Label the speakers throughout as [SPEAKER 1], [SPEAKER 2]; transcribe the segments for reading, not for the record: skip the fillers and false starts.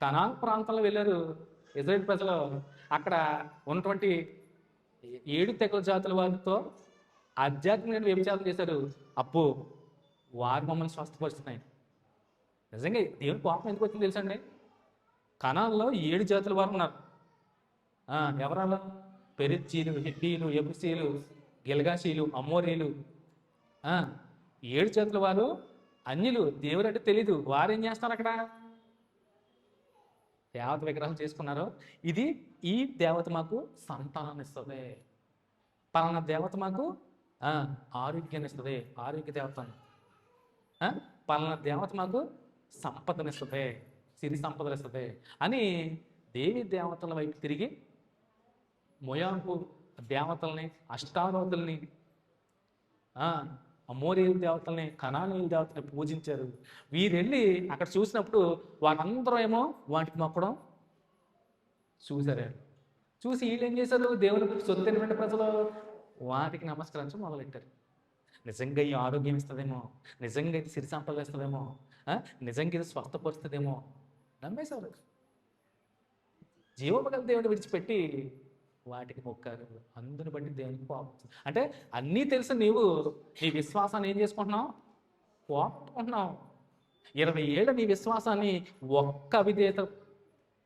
[SPEAKER 1] Canaan ప్రాంతంలో వెళ్ళారు Israel ప్రజలు. అక్కడ ఉన్నటువంటి 7 తెగల జాతుల వారితో ఆధ్యాత్మిక వ్యభిచారం చేశారు. అప్పు వారు మమ్మల్ని స్వస్థపరుస్తున్నాయి. నిజంగా దేవుని కోపం ఎందుకు వచ్చింది తెలుసండి? కనాన్లో 7 జాతుల వారు ఉన్నారు. ఎవరాలు? పెరిచ్చీలు, హిత్తీలు, ఎబుసీలు, గిల్గాషీలు, అమోరీలు. 7 జాతుల వారు అన్యులు, దేవుడు అంటే తెలీదు. వారు ఏం చేస్తారు అక్కడ? దేవత విగ్రహం చేసుకున్నారు. ఈ దేవత మాకు సంతానాన్ని ఇస్తుంది, పలానా దేవత మాకు ఆరోగ్యాన్ని ఇస్తుంది, ఆరోగ్య దేవత, పలానా దేవత మాకు సంపదనిస్తుంది, సిరి సంపదలు ఇస్తుంది అని దేవి దేవతల వైపు తిరిగి మొయాంపు దేవతల్ని, అష్టారోతుల్ని, అమోరీయుల దేవతల్ని, కనానీయుల దేవతల్ని పూజించారు. వీరెళ్ళి అక్కడ చూసినప్పుడు వారందరూ ఏమో వాటికి మొక్కడం చూశారు. చూసి వీళ్ళు ఏం చేశారు? దేవుని సొత్తైనటువంటి ప్రజలు వాటికి నమస్కరించడం మొదలెట్టారు. నిజంగా ఈ ఆరోగ్యం ఇస్తుందేమో, నిజంగా ఇది సిరి సంపదలు ఇస్తుందేమో, నిజంగా ఇది స్వస్థపరుస్తుందేమో నమ్మేశారు. జీవోపగల దేవుడిని విడిచిపెట్టి వాటికి మొక్కారు. అందుని బట్టి దేవునికి కోపం. అంటే అన్నీ తెలుసు, నీవు నీ విశ్వాసాన్ని ఏం చేసుకుంటున్నావు? పోగొట్టుకుంటున్నావు. 20 ఏళ్ళ నీ విశ్వాసాన్ని ఒక్క అవిధేయత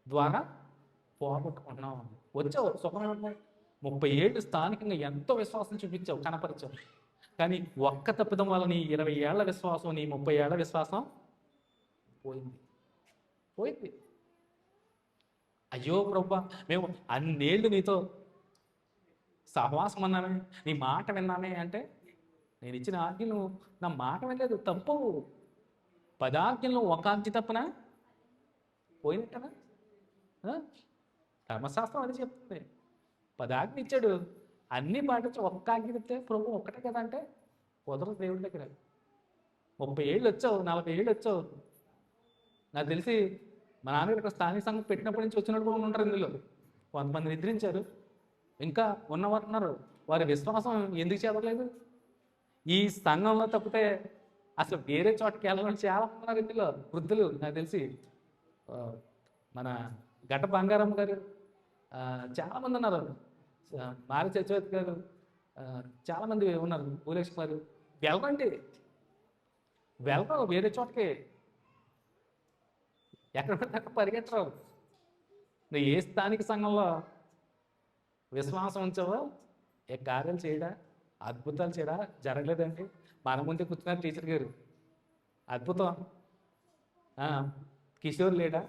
[SPEAKER 1] ద్వారా పోగొట్టుకుంటున్నావు. వచ్చావు సుఖమైన 30 ఏళ్ళు స్థానికంగా ఎంతో విశ్వాసం చూపించావు, కనపరిచావు. కానీ ఒక్క తప్పిదం వల్ల నీ 20 ఏళ్ల విశ్వాసం, నీ 30 ఏళ్ల విశ్వాసం పోయింది. అయ్యో ప్రభా, మేము అన్నేళ్ళు నీతో సహవాసం అన్నామే, నీ మాట విన్నామే అంటే నేను ఇచ్చిన ఆజ్ఞలు నా మాట వినలేదు, తప్పు. 10 ఆజ్ఞలు ఒక ఆజ్ఞ తప్పనా పోయినట్టనా? ధర్మశాస్త్రం అది చెప్తుంది. 10 ఆజ్ఞ ఇచ్చాడు, అన్నీ పాటించి ఒక్క ఆజ్ఞ చెప్తే ప్రభు ఒక్కటే కదా అంటే కుదరదు దేవుడి దగ్గర. 30 ఏళ్ళు వచ్చావు, 40 ఏళ్ళు వచ్చావు. నాకు తెలిసి మా నాన్నగారు ఇక్కడ స్థానిక సంఘం పెట్టినప్పటి నుంచి వచ్చినట్టు కూడా ఉంటారు. ఇందులో కొంతమంది నిద్రించారు, ఇంకా ఉన్నవారు ఉన్నారు. వారి విశ్వాసం ఎందుకు చేరలేదు? ఈ సంఘంలో తప్పితే అసలు వేరే చోటకి వెళ్ళాలని చాలా ఉన్నారు ఇందులో వృద్ధులు. నాకు తెలిసి మన గట్ట బంగారమ్మ గారు, చాలామంది ఉన్నారు, మారి చచ్చివతి గారు, చాలామంది ఉన్నారు, భూలక్ష్మి గారు. వెళ్ళండి, వెళ్ళరు వేరే చోటకి, ఎక్కడ పడితే అక్కడ పరిగెట్టరు. నువ్వు ఏ స్థానిక సంఘంలో విశ్వాసం ఉంచావో ఏ కార్యాలు చేయడా, అద్భుతాలు చేయడా జరగలేదండి. మన ముందే కూర్చున్నారు టీచర్ గారు, అద్భుతం. కిషోర్ లేడా,